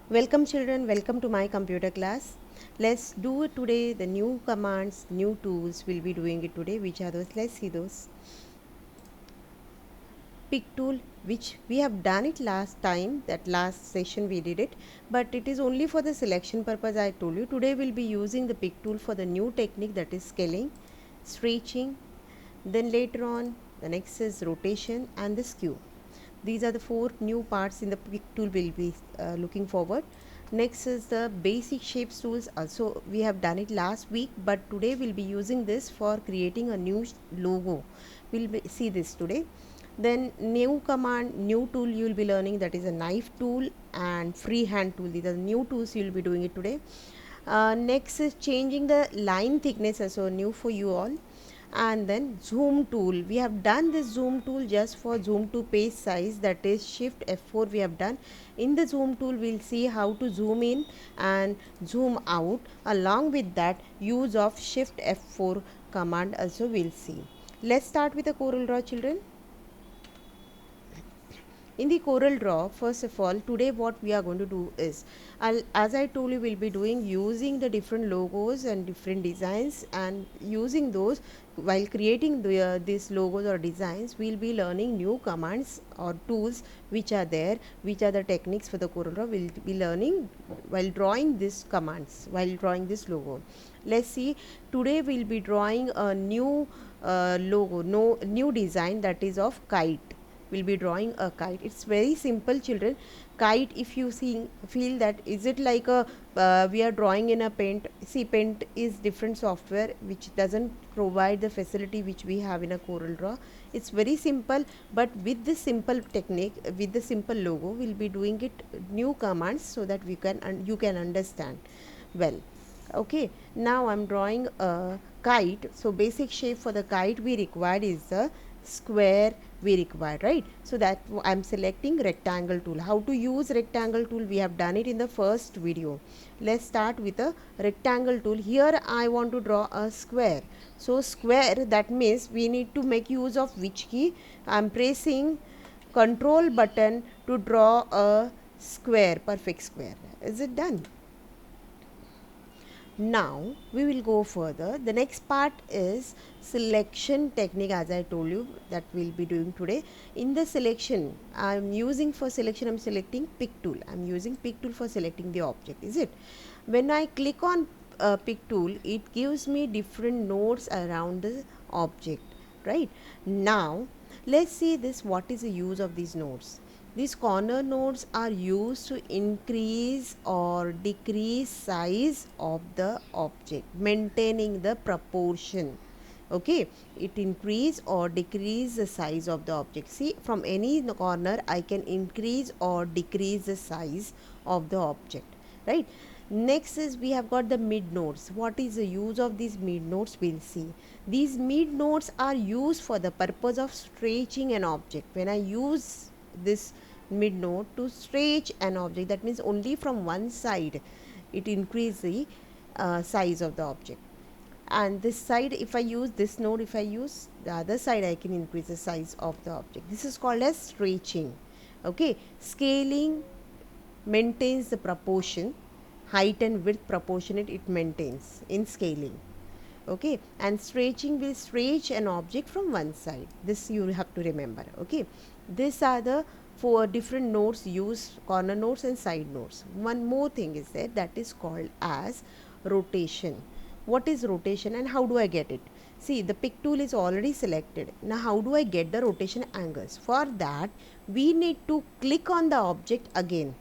Welcome children, welcome to my computer class. Let's do it today. The new commands, new tools, we'll be doing it today. Which are those? Let's see those. Pick tool, which we have done it last time, that last session we did it, but it is only for the selection purpose. I told you today we'll be using the pick tool for the new technique, that is scaling, stretching. Then later on the next is rotation and the skew. These are the four new parts in the pick tool we'll be looking forward. Next is the basic shapes tools. Also we have done it last week, but today we'll be using this for creating a new logo. We'll see this today. Then new command, new tool you will be learning, that is a knife tool and freehand tool. These are the new tools you will be doing it today. Next is changing the line thickness, also new for you all. And then zoom tool, we have done this zoom tool just for zoom to page size, that is shift F4 we have done. In the zoom tool we'll see how to zoom in and zoom out. Along with that, use of shift F4 command also we'll see. Let's start with the Corel Draw children. In the Corel Draw, first of all, today what we are going to do is, as I told you, we'll be doing using the different logos and different designs, and using those while creating these logos or designs, we'll be learning new commands or tools which are there, which are the techniques for the Corel Draw. We'll be learning while drawing these commands, while drawing this logo. Let's see, today we'll be drawing a new logo, new design, that is of kite. Will be drawing a kite. It's very simple children. Kite, if you feel that is it like a we are drawing in a paint. See, paint is different software which doesn't provide the facility which we have in a Corel Draw. It's very simple, but with this simple technique, with the simple logo, we'll be doing it new commands so that we can you can understand well. Okay, now I'm drawing a kite. So basic shape for the kite we required is the square we require, right? So that I'm selecting rectangle tool. How to use rectangle tool, we have done it in the first video. Let's start with a rectangle tool. Here I want to draw a square. So square, that means we need to make use of which key? I'm pressing control button to draw a square, perfect square. Is it done? Now we will go further. The next part is selection technique, as I told you, that we'll be doing today. In the selection, I'm using for selection, I'm selecting pick tool. I'm using pick tool for selecting the object, is it? When I click on pick tool, it gives me different nodes around the object, right? Now let's see this, what is the use of these nodes. These corner nodes are used to increase or decrease size of the object, maintaining the proportion. Okay, it increase or decrease the size of the object. See, from any corner I can increase or decrease the size of the object, right? Next is we have got the mid nodes. What is the use of these mid nodes? We'll see. These mid nodes are used for the purpose of stretching an object. When I use this mid node to stretch an object, that means only from one side it increase the size of the object, and this side, if I use this node, if I use the other side, I can increase the size of the object. This is called as stretching. Okay, scaling maintains the proportion, height and width proportionate it maintains in scaling. Okay, and stretching will stretch an object from one side. This you have to remember. Okay, these are the four different nodes used, corner nodes and side nodes. One more thing is there, that is called as rotation. What is rotation and how do I get it? See, the pick tool is already selected. Now how do I get the rotation angles? For that we need to click on the object again.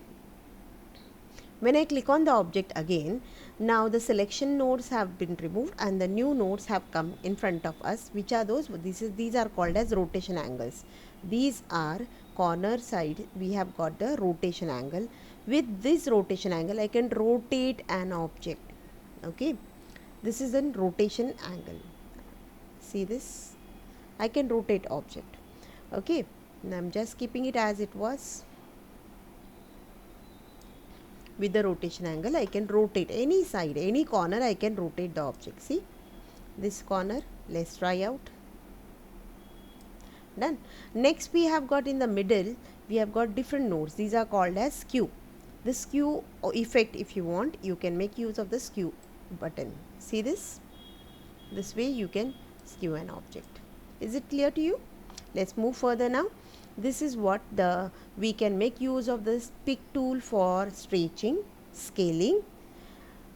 When I click on the object again, now the selection nodes have been removed and the new nodes have come in front of us. Which are those? These are called as rotation angles. These are corner side, we have got the rotation angle. With this rotation angle I can rotate an object. Okay, this is a rotation angle. See this, I can rotate object. Okay, now I'm just keeping it as it was. With the rotation angle I can rotate any side, any corner I can rotate the object. See this corner, let's try out. Done. Next we have got in the middle, we have got different nodes. These are called as skew. the skew effect. If you want, you can make use of the skew button. See this way you can skew an object. Is it clear to you? Let's move further now. This is what we can make use of this pick tool for stretching, scaling,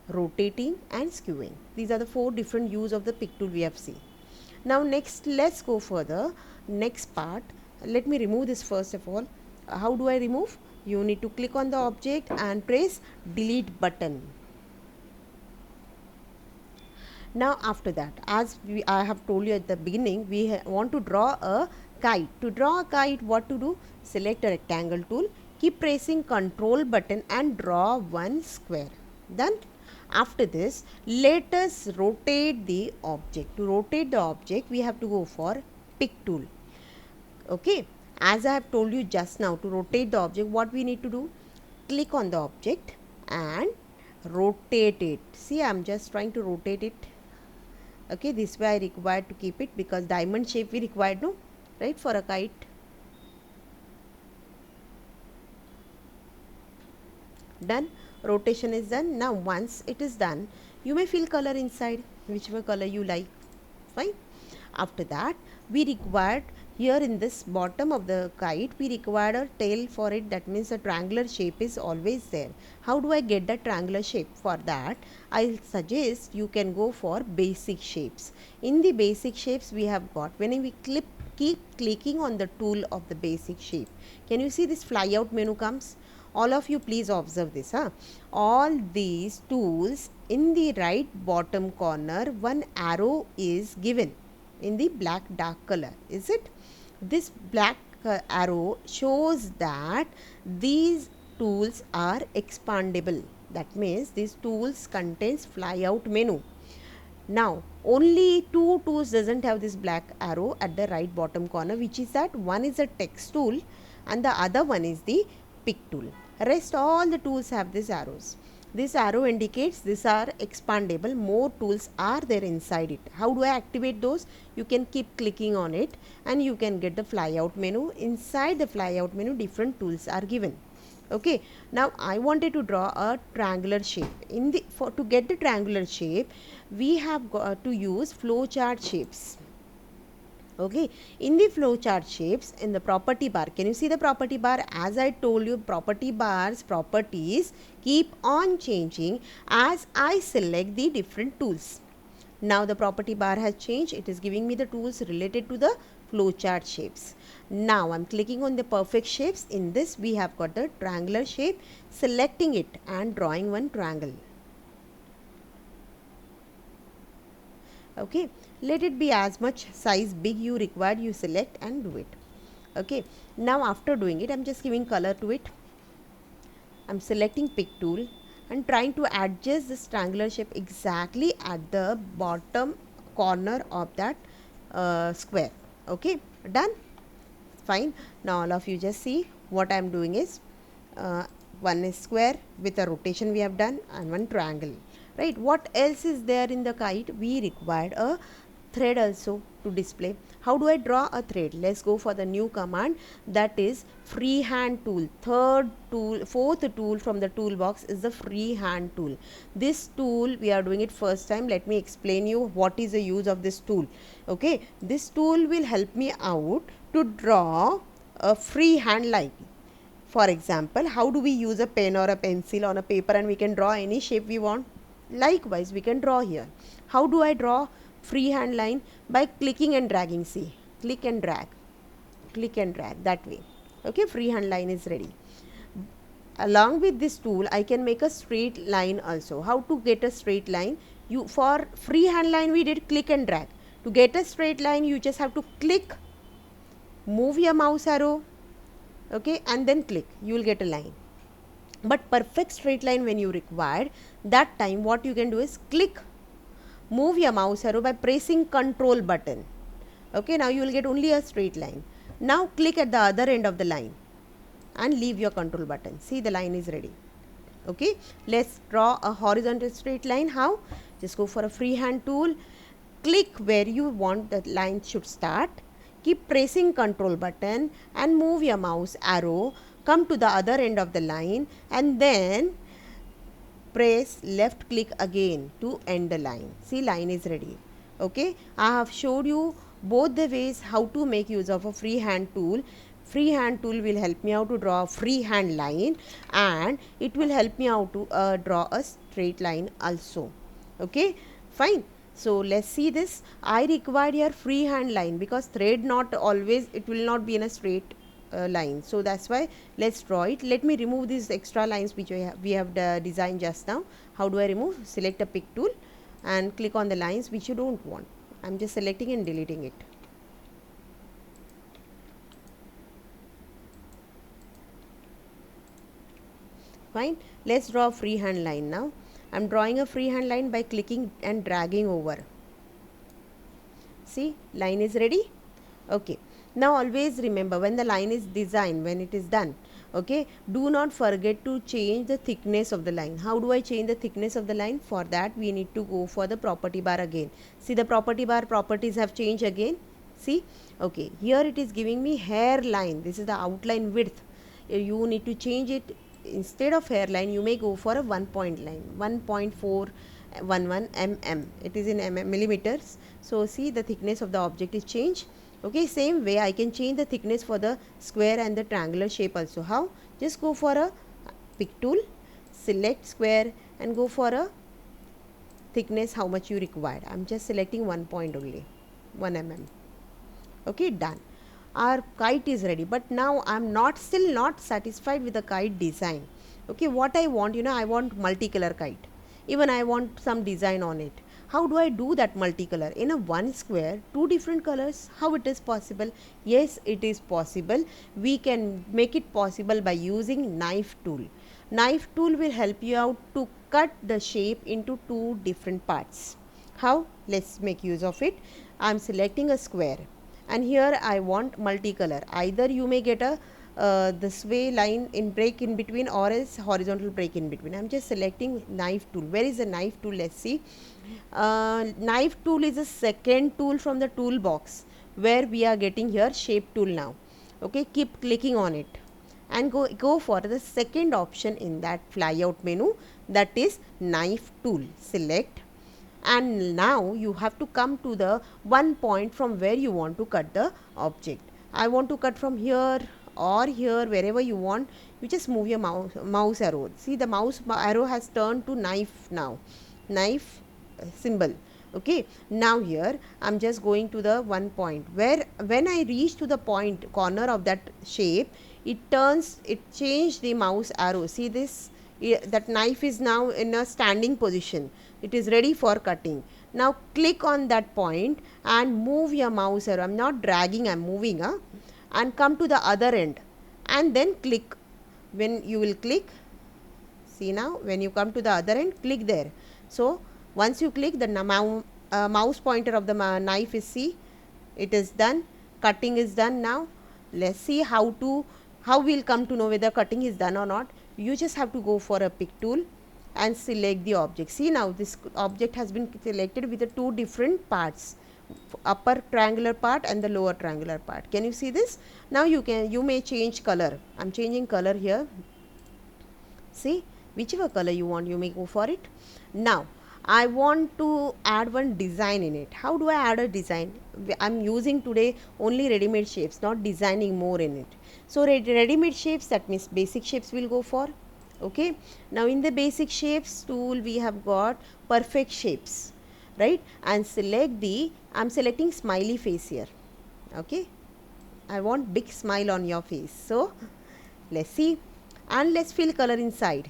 rotating and skewing. These are the 4 different use of the pick tool we have seen. Now next, let's go further. Next part, let me remove this first of all. How do I remove? You need to click on the object and press delete button. Now after that, as I have told you at the beginning, we want to draw a kite. To draw a kite, what to do? Select a rectangle tool, keep pressing control button and draw one square. Done. After this, let us rotate the object. To rotate the object, we have to go for pick tool. Okay, as I have told you just now, to rotate the object, what we need to do? Click on the object and rotate it. See, I am just trying to rotate it. Okay, this way I required to keep it because diamond shape we required, no, right, for a kite. Done. Rotation is done. Now once it is done, you may fill color inside, whichever color you like. Fine. After that, we required here in this bottom of the kite, we required a tail for it. That means a triangular shape is always there. How do I get that triangular shape? For that, I'll suggest you can go for basic shapes. In the basic shapes we have got, when we keep clicking on the tool of the basic shape, can you see this fly out menu comes? All of you please observe this. All these tools, in the right bottom corner, one arrow is given in the black dark color. Is it? This black arrow shows that these tools are expandable. That means these tools contains fly out menu. Now only 2 tools doesn't have this black arrow at the right bottom corner, which is that one is a text tool and the other one is the pick tool. Rest all the tools have these arrows. This arrow indicates these are expandable. More tools are there inside it. How do I activate those? You can keep clicking on it and you can get the fly out menu. Inside the fly out menu, different tools are given. Okay, now I wanted to draw a triangular shape. To get the triangular shape, we have got to use flowchart shapes. Okay, in the flowchart shapes, in the property bar, can you see the property bar? As I told you, property bar's properties keep on changing as I select the different tools. Now the property bar has changed. It is giving me the tools related to the flowchart shapes. Now I'm clicking on the perfect shapes. In this we have got the triangular shape, selecting it and drawing one triangle. Okay, let it be as much size big you require, you select and do it. Okay, now after doing it, I'm just giving color to it. I'm selecting pick tool and trying to adjust this triangular shape exactly at the bottom corner of that square. Okay, done. Fine. Now all of you just see what I'm doing is one is square with a rotation we have done and one triangle. Right, what else is there in the kite? We required a thread also to display. How do I draw a thread? Let's go for the new command, that is freehand tool. Fourth tool from the toolbox is the freehand tool. This tool we are doing it first time. Let me explain you what is the use of this tool. Okay, this tool will help me out to draw a freehand line. For example, how do we use a pen or a pencil on a paper and we can draw any shape we want? Likewise, we can draw here. How do I draw freehand line? By clicking and dragging. See, click and drag, that way. Okay, freehand line is ready. Along with this tool, I can make a straight line also. How to get a straight line? For freehand line we did click and drag. To get a straight line, you just have to click, move your mouse arrow, okay, and then click. You will get a line. But perfect straight line when you required, that time what you can do is click, move your mouse arrow by pressing control button. Okay, now you will get only a straight line. Now click at the other end of the line and leave your control button. See, the line is ready. Okay, let's draw a horizontal straight line. How? Just go for a freehand tool, click where you want the line should start, keep pressing control button and move your mouse arrow come to the other end of the line and then press left click again to end the line. See, line is ready. Okay, I have showed you both the ways how to make use of a freehand tool. Freehand tool will help me out to draw a freehand line, and it will help me out to draw a straight line also. Okay, fine. So let's see this. I required here freehand line because thread not always, it will not be in a straight line, so that's why let's draw it. Let me remove these extra lines which we have designed just now. How do I remove? Select a pick tool and click on the lines which you don't want. I'm just selecting and deleting it. Fine, let's draw a freehand line now. I'm drawing a freehand line by clicking and dragging over. See, line is ready. Okay, now always remember, when the line is designed, when it is done, okay, do not forget to change the thickness of the line. How do I change the thickness of the line? For that we need to go for the property bar again. See, the property bar properties have changed again. See, okay, here it is giving me hairline. This is the outline width. You need to change it. Instead of hairline, you may go for a 1 point line, 1.411 mm. It is in millimeters. So see, the thickness of the object is changed. Okay, same way I can change the thickness for the square and the triangular shape also. How? Just go for a pick tool, select square and go for a thickness how much you required. I'm just selecting 1 point only, 1 mm. Okay, done. Our kite is ready, but now I'm still not satisfied with the kite design. Okay, what I want, I want multicolor kite. Even I want some design on it. How do I do that multicolor? In a one square, two different colors, how it is possible? Yes, it is possible. We can make it possible by using knife tool. Knife tool will help you out to cut the shape into two different parts. How? Let's make use of it. I'm selecting a square and here I want multicolor. Either you may get a this way line in break in between or else horizontal break in between. I'm just selecting knife tool. Where is the knife tool? Let's see. Knife tool is a second tool from the toolbox where we are getting here shape tool now. Okay, keep clicking on it and go for the second option in that flyout menu, that is knife tool. Select, and now you have to come to the one point from where you want to cut the object. I want to cut from here or here, wherever you want. You just move your mouse arrow. See, the mouse arrow has turned to knife now, knife symbol. Okay, now here I'm just going to the one point where when I reach to the point corner of that shape, it changed the mouse arrow. See this, that knife is now in a standing position. It is ready for cutting. Now click on that point and move your mouse arrow. I'm not dragging, I'm moving, and come to the other end and then click. When you will click, see, now when you come to the other end, click there. So once you click, the mouse pointer of the knife is, see, it is done. Cutting is done. Now let's see how we'll come to know whether cutting is done or not. You just have to go for a pick tool and select the object. See, now this object has been selected with the two different parts, upper triangular part and the lower triangular part. Can you see this? Now you may change color. I'm changing color here. See, whichever color you want, you may go for it. Now I want to add one design in it. How do I add a design? I'm using today only ready-made shapes, not designing more in it. So ready-made shapes, that means basic shapes we'll go for. Okay, now in the basic shapes tool we have got perfect shapes, right? And I'm selecting smiley face here. Okay, I want big smile on your face. So let's see, and let's fill color inside.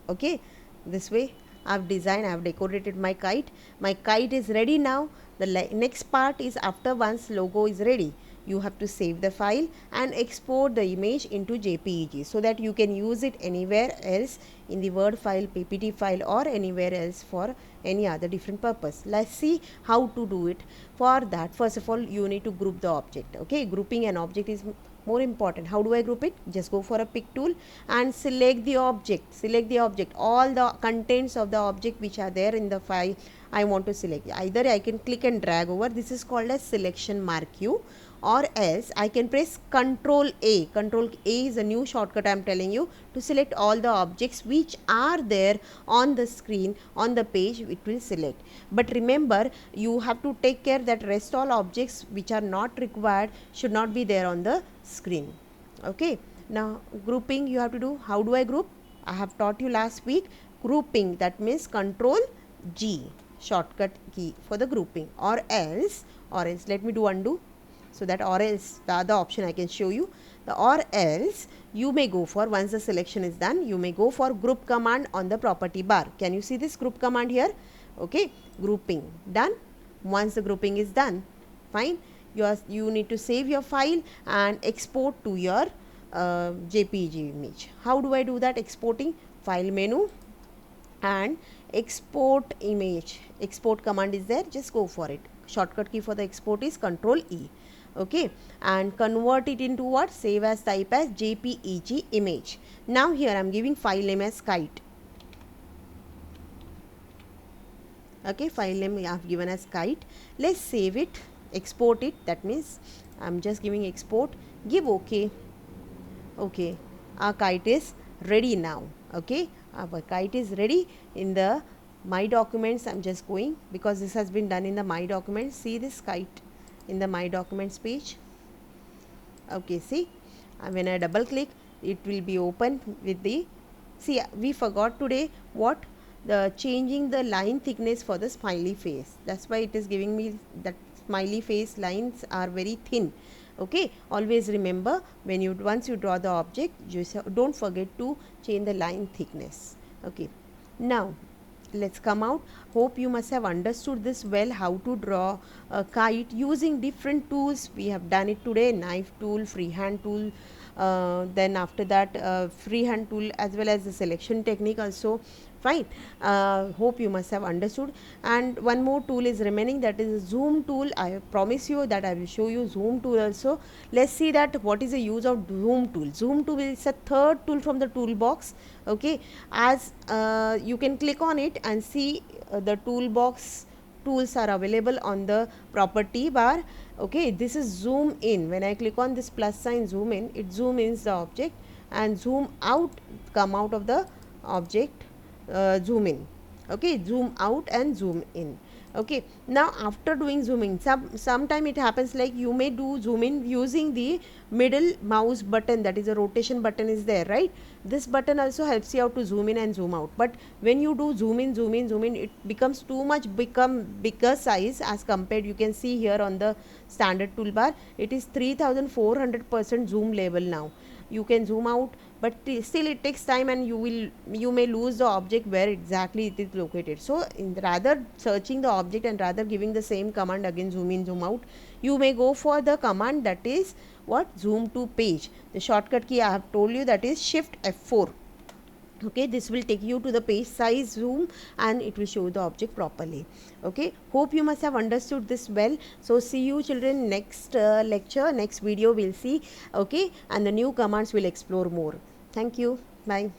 Okay, this way I've decorated my kite. My kite is ready now. The next part is, after once logo is ready, you have to save the file and export the image into JPEG so that you can use it anywhere else in the Word file, PPT file, or anywhere else for any other different purpose. Let's see how to do it. For that, first of all, you need to group the object. Okay, grouping an object is more important. How do I group it? Just go for a pick tool and select the object. All the contents of the object which are there in the file I want to select. Either I can click and drag over. This is called as selection marquee, or else I can press Control A. Control A is a new shortcut I am telling you to select all the objects which are there on the screen, on the page it will select. But remember, you have to take care that rest all objects which are not required should not be there on the screen. Okay. Now grouping you have to do. How do I group? I have taught you last week. Grouping, that means Control G, shortcut key for the grouping, or else let me do undo, so that or else the other option I can show you. The or else you may go for, once the selection is done, you may go for group command on the property bar. Can you see this group command here? Okay, grouping done. Once the grouping is done, fine, you need to save your file and export to your JPG image. How do I do that? Exporting, file menu and export image. Export command is there, just go for it. Shortcut key for the export is Control E. Okay, and convert it into what? Save as, type as JPEG image. Now here I am giving file name as kite. Okay, file name I have given as kite. Let's save it, export it. That means I am just giving export, give OK. Okay, our kite is ready now. Okay, our kite is ready in the My Documents. I'm just going, because this has been done in the My Documents. See this kite in the My Documents page. Okay, see, when I double click, it will be open with the, see, we forgot today what, the changing the line thickness for the smiley face. That's why it is giving me that smiley face lines are very thin. Okay, always remember, when you once you draw the object, just don't forget to change the line thickness. Okay, now let's come out. Hope you must have understood this well, how to draw a kite using different tools. We have done it today, knife tool, freehand tool, then after that freehand tool, as well as the selection technique also. Fine, hope you must have understood. And one more tool is remaining, that is a zoom tool. I promise you that I will show you zoom tool also. Let's see that what is the use of zoom tool. Zoom tool is a third tool from the toolbox. Okay, as you can click on it and see the toolbox tools are available on the property bar. Okay, this is zoom in. When I click on this plus sign, zoom in, it zoom ins the object, and zoom out, come out of the object, zoom in. Okay, zoom out and zoom in. Okay, now after doing zooming, sometime it happens like you may do zoom in using the middle mouse button, that is a rotation button is there, right? This button also helps you out to zoom in and zoom out. But when you do zoom in, it becomes too much, become bigger size as compared. You can see here on the standard toolbar, it is 3400% zoom level now. You can zoom out, but still it takes time, and you may lose the object where exactly it is located. So rather searching the object and rather giving the same command again, zoom in, zoom out, you may go for the command that is what? Zoom to page. The shortcut key I have told you, that is Shift F4. Okay, this will take you to the page size zoom and it will show the object properly. Okay, hope you must have understood this well. So see you children next lecture, next video we'll see. Okay, and the new commands will explore more. Thank you. Bye.